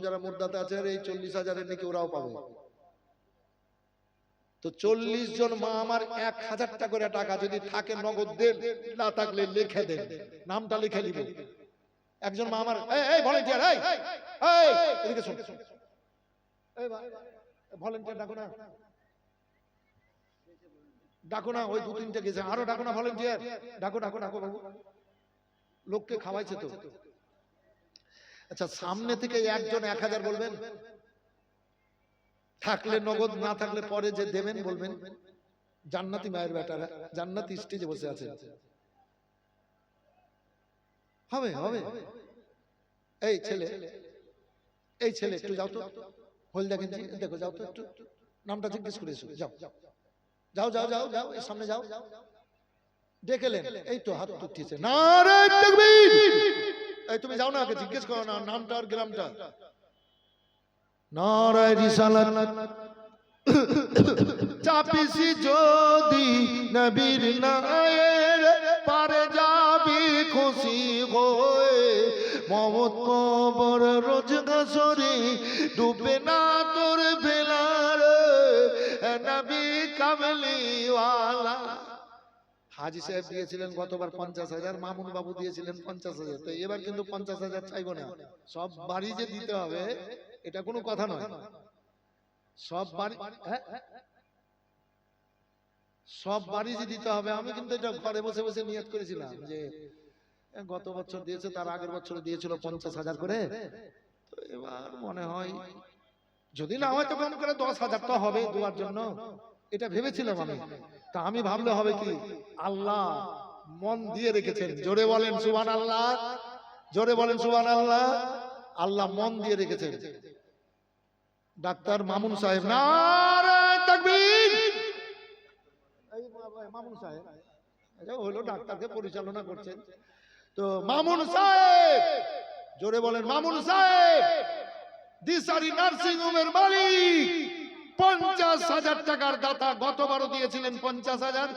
যারা মুর্দাতে আছে এই 40,000 নাকি ওরাও পাবে। তো 40 জন মা আমার 1000 টাকা করে টাকা যদি থাকে নগদ দেন, না থাকলে লিখে দেন, নামটা লিখে নিব। একজন মা আমার এই ভলান্টিয়ার এই এদিকে শুন, এই ভলান্টিয়ার ডাকো না, ডাকো না, ওই 2-3টে গেছে, আরো ডাকো না ভলান্টিয়ার, ডাকো ডাকো ডাকো বাবু, লোককে খাওয়াইছে তো। আচ্ছা সামনে থেকে একজন 1000 বলবেন, থাকলে নগদ, না থাকলে পরে যে দেবেন বলবেন। জান্নাতি মায়ের বেটারা জান্নাতি স্টেজে বসে আছে, হবে হবে। এই ছেলে একটু যাও তো, হল দেখেন, দেখো যাও তো, একটু নামটা জিজ্ঞেস করে এসো, যাও যাও যাও যাও যাও, এই সামনে যাও, ডেকেলেন, এই তো হাত উঠিয়েছে, নারে তাকবীর। এই তুমি যাও না, আগে জিজ্ঞেস করো না নামটা আর গ্রামটা। নারায়ে রিসালাত চাপিসি যদি নবীর নায়ের, পারে যাবি খুশি হয়ে, মমত কবর রোজ হাসরে, ডুবে না তোর বেলার নবী কামলি ওয়ালা। হাজী সাহেব দিয়েছিলেন গতবার 50,000, মামুন বাবু দিয়েছিলেন 50,000, তো এবার কিন্তু 50,000 চাইবো না, সব বাড়ি যে দিতে হবে এটা কোনো কথা নয়। সব বাড়ি যে দিতে হবে, আমি কিন্তু এটা ঘরে বসে বসে নিয়ত করেছিলাম যে গত বছর দিয়েছে, তার আগের বছর দিয়েছিল 50,000 করে, তো এবার মনে হয় যদি না হয় তো কম করে 10,000 তো হবে দেওয়ার জন্য, এটা ভেবেছিলাম আমি। তা আমি ভাবলে হবে কি, আল্লাহ মন দিয়ে রেখেছেন, জোরে বলেন সুবহানাল্লাহ, জোরে বলেন সুবহানাল্লাহ। আল্লাহ মন দিয়ে রেখেছেন। ডাক্তার মামুন সাহেব, নারায়ে তাকবীর। এই মামুন সাহেব হলো ডাক্তারকে পরিচালনা করছেন, তো মামুন সাহেব, জোরে বলেন মামুন সাহেব, দিশারি নার্সিং হোমের মালিক, 50,000 টাকার দাতা। গতবারও দিয়েছিলেন 50,000,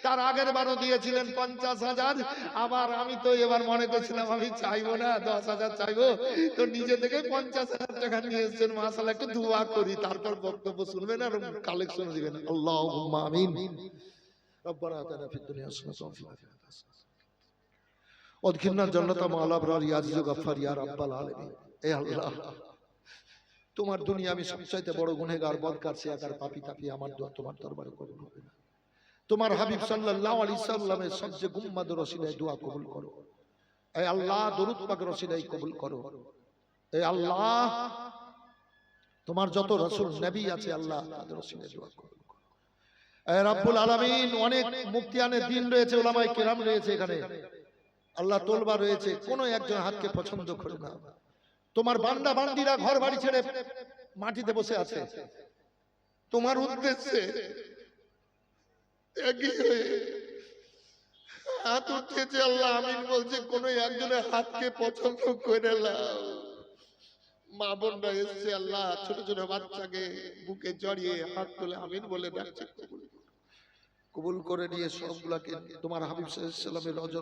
তার আগের বারও দিয়েছিলেন 50,000। আবার আমি তো এবার মনে করছিলাম আমি চাইবো না, 10,000 চাইবো, তো নিজে থেকে 50,000 টাকা নিয়ে এসেছেন। মাশাআল্লাহ, একটু দোয়া করি, তারপর বক্তব্য শুনবেন আর কালেকশন দিবেন। আল্লাহুম্মা আমিন। রব্বানা আতিনা ফিদ দুনিয়া হাসানাতাও ওয়া ফিল আখিরাতি হাসানাতাও ওয়া আদখিলনাল জান্নাতা মা'আল আবরার ইয়া আজিজু গাফফার ইয়া রাব্বাল আলামিন। এ আল্লাহ, তোমার দুনিয়া আমি সবচাইতে বড় গুনাহগার, বদকার, সিয়াকার, পাপী তাপী, আমার দোয়া তোমার দরবারে কবুল হবে না। তোমার হাবিব সাল্লাল্লাহু আলাইহি সাল্লামের সবচেয়ে গুম্মাদের রসিলায় দোয়া কবুল করো। এ আল্লাহ, দরুদ পাকের রসিলায় কবুল করো। এ আল্লাহ, তোমার যত রাসূল নবী আছে আল্লাহ তাদের রসিলায় দোয়া কবুল করো। এ রব্বুল আলামিন, অনেক মুফতিয়ানের দিন রয়েছে, উলামায়ে কেরাম রয়েছে এখানে, আল্লাহ তোলবা রয়েছে, কোনো একজন হাতকে পছন্দ করে না। তোমার বান্দা বান্দিরা ঘর বাড়ি ছেড়ে মাটিতে বসে আছে, তোমার উদ্দেশ্যে একই হয়ে হাত উঠেছে। আল্লাহ আমিন বলছে, কোন একজনের হাতকে পছন্দ করে নাও। মা বোনরা এসছে, আল্লাহ ছোট ছোট বাচ্চাকে বুকে জড়িয়ে হাত তুলে আমিন বলে ডাকছে, কবুল করে নিয়ে সবগুলাকে তোমার হাবিব সাল্লাল্লাহু আলাইহি সাল্লামের রওজা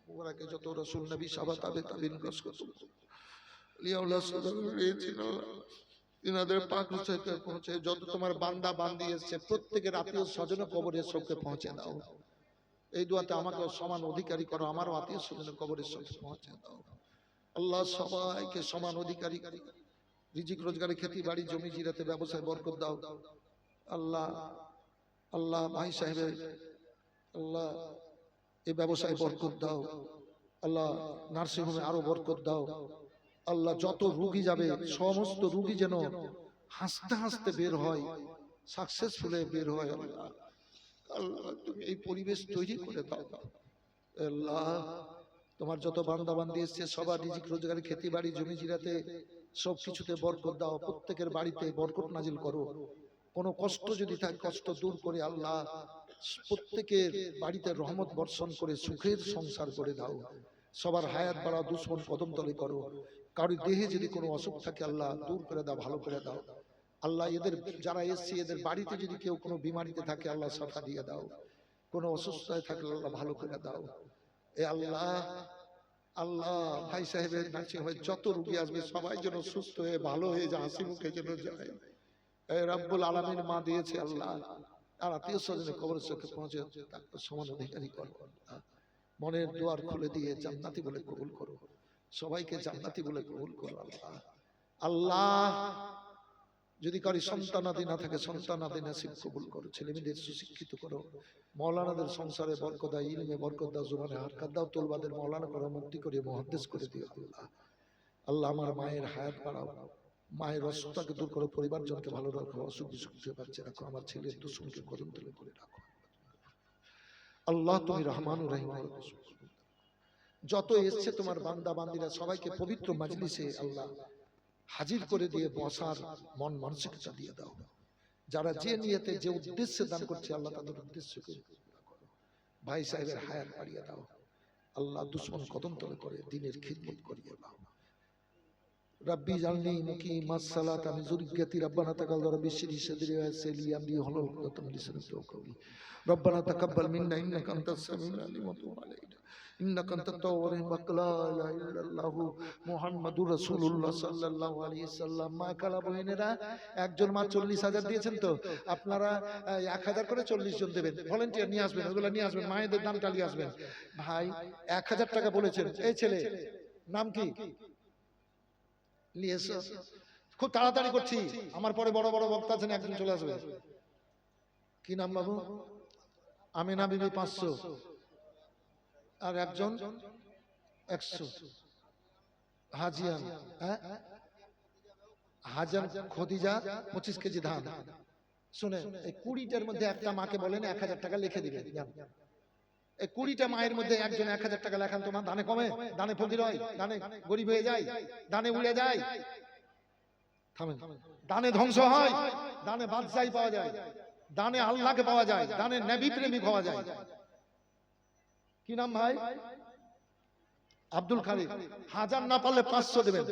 মুবারকে যত রাসূল নবী সাহাবা তাবেঈন গস যত তোমার বান্দা বান্দি এসছে, প্রত্যেকের আত্মীয় স্বজনের কবরে সবকে পৌঁছে দাও। এই দোয়াতে আমাকে সমান অধিকারী করো, আমারও আত্মীয় স্বজনের কবরে সবকে পৌঁছে দাও। আল্লাহ সবাইকে সমান অধিকারী, রিজিক রোজগারে, খেতি বাড়ি, জমি জিরাতে, ব্যবসায় বরকত দাও। আল্লাহ আল্লাহ ভাই সাহেবের আল্লাহ এই ব্যবসায় বরকত দাও। আল্লাহ নার্সিং হোমে আরো বরকত দাও। আল্লাহ যত রোগী যাবে সমস্ত রোগী যেন হাসতে হাসতে বের হয়, সাকসেসফুল বের হয়। আল্লাহ আল্লাহ তুমি এই পরিবেশ তৈরি করে দাও। আল্লাহ তোমার যত বান্দা বান্দি এসছে সবার রিজিক রোজগারে, খেতি বাড়ি, জমি জিরাতে সব কিছুতে বরকত দাও। প্রত্যেকের বাড়িতে বরকত নাজিল করো। কোনো কষ্ট যদি থাকে কষ্ট দূর করে আল্লাহ প্রত্যেকের বাড়িতে রহমত বর্ষণ করে সুখের সংসার করে দাও। সবার হায়াত বাড়া, দুশ্মন কদম তলে করো। কারোর দেহে যদি কোনো অসুখ থাকে আল্লাহ দূর করে দাও, ভালো করে দাও। আল্লাহ এদের যারা এসছে এদের বাড়িতে যদি কেউ কোনো বিমারিতে থাকে আল্লাহ সাফা দিয়ে দাও। কোনো অসুস্থতায় থাকলে আল্লাহ ভালো করে দাও। এ আল্লাহ আল্লাহ ভাই সাহেবের নার্সিং হোমে যত রোগী আসবে সবাই যেন সুস্থ হয়ে ভালো হয়ে যায়, হাসি মুখে যেন যায়। এই রব্বুল আলামিন মা দিয়েছে আল্লাহ, আর আত্মীয় স্বজনের কবরের চোখে পৌঁছে তাকে সমান অধিকারী করো। মনের দুয়ার খুলে দিয়ে জান্নাতি বলে কবুল করো, সবাইকে জান্নাতি বলে কবুল করো আল্লাহ। আল্লাহ যদি কারি সন্তানাদি না থাকে সন্তানাদি নসিব কবুল করো, ছেলে মেয়েদের সুশিক্ষিত করো, মৌলানাদের সংসারে বরকত দাও, ইলমে বরকত দাও, জুবানে হারকাত দাও, তোলবাদের মৌলানা করো, মুক্তি করে মুহাদ্দিস করে দিও আল্লাহ। আল্লাহ আমার মায়ের হায়াত বাড়াও, মায়ের অসুখটাকে দূর করো, পরিবারজনকে ভালো রাখো, অসুখ বিসুখ থেকে বাঁচিয়ে রাখো, আমার ছেলের দুশ্মনকে কদম তুলে করে রাখো আল্লাহ। তুমি রহমানুর রহিম, যত এসছে তোমার বান্দা বান্দিরা সবাইকে পবিত্র মাজলিসে আল্লাহ হাজির করে দিয়ে বসার মন মানসিকতা দিয়ে দাও। যারা যে নিয়তে যে উদ্দেশ্যে দান করছে আল্লাহ তাদের উদ্দেশ্যকে ভাই সাহেবের হায়াত বাড়িয়ে দাও আল্লাহ, দুশ্মন কদম তলে করে দিনের খিদমত করিয়ে দাও। রব্বি জালনি মুকিমাস সালাত আমি যুররিয়াতি রব্বানা তাকাব্বাল রব্বি শিরি সাদরি ওয়া ইয়াসসিরলি আমরি ওয়াহলুল উকদাতাম মিন লিসানি ইয়াফকাহু কওলি রব্বানা তাকাব্বাল মিন্না ইন্নাকা আনতাস সামিউল আলিম ওয়া তুব আলাইনা ইন্নাকা আনতাত তাওয়াবুর রহিম লা ইলাহা ইল্লাল্লাহু মুহাম্মাদুর রাসূলুল্লাহ সাল্লাল্লাহু আলাইহি সাল্লাম। মা কালা বহিনেরা একজন মা 40,000 দিয়েছেন, তো আপনারা 1000 করে 40 জন দেবেন, ভলান্টিয়ার নিয়ে আসবেন, ওগুলো নিয়ে আসবেন, মায়েদের দাম টালিয়ে আসবেন। ভাই 1000 টাকা বলেছেন, এই ছেলে নাম কি নিয়ে এসো, খুব তাড়াতাড়ি করছি, আমার পরে বড় বড় বক্তা আছেন, একজন চলে আসবে। কি নাম বাবু? আমিনা বিবি 500, আর একজন 100। হাজিয়ান, হ্যাঁ হাজার খদিজা 25 কেজি ধান। শুনে এই 20টার মধ্যে একটা মাকে বলেন 1000 টাকা লিখে দিবেন। এই 20টা মায়ের মধ্যে একজন 1000 টাকা লেখান, তোমার দানে কমে, দানে ফকির হয়, দানে গরিব হয়ে যায়, দানে উড়ে যায়, থামেন, দানে ধ্বংস হয়, দানে বাদশাহী পাওয়া যায়, দানে আল্লাহকে পাওয়া যায়, দানে নবী প্রেমিক হওয়া যায়। কি নাম ভাই? আব্দুল খালিক। 1000 না পারলে 500 দেবেন।